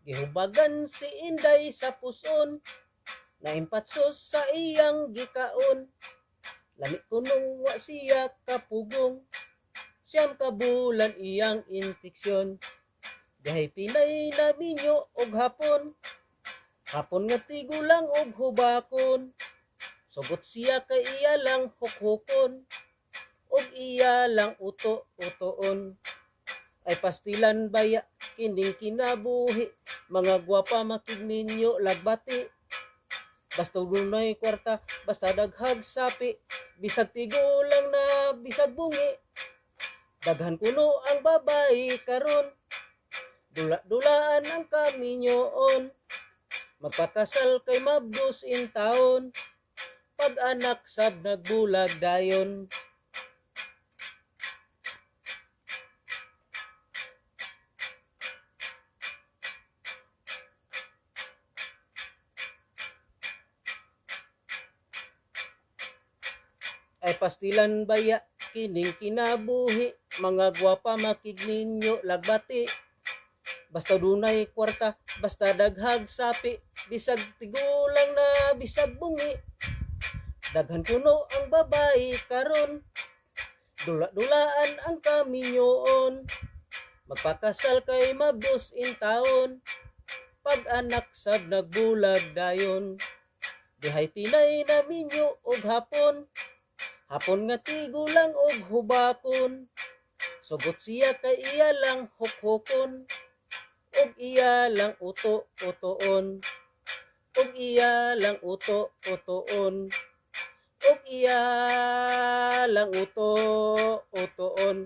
Gihubagan si Inday sa puson, naimpatsos sa iyang gikaon. Lami kunong wa siya kapugong, siyam kabulan iyang infeksyon. Dihay Pinay na minyo og hapon, hapon nga tigulang og hubakon. Sugot siya kay iya lang hukhukon, og iya lang uto-utoon. Ay pastilan baya kining kinabuhi, mga gwapa makig ninyo lagbati. Basta dunay kwarta, basta daghag sapi, bisag tigulang na bisag bungi. Daghan kuno ang babae karon, dula-dulaan ang kaminyoon. Magpakasal kay mabdos in taon, pag-anak sab nagbulag dayon. Ay pastilan baya kining kinabuhi, mga gwapa makig ninyo lagbati. Basta dunay kwarta, basta daghag sapi, bisag tigulang na bisag bungi. Daghan kuno ang babae karon, dula-dulaan ang kaminyoon. Magpakasal kay mabdos in taon, pag-anak sab nagbulag dayon. Dihay Pinay na minyo og hapon, hapon nga tigulang og hubakon. Sugot siya kay iya lang hukhukon, og iya lang uto-utoon. Og iya lang uto-utoon. Og iya lang uto-utoon.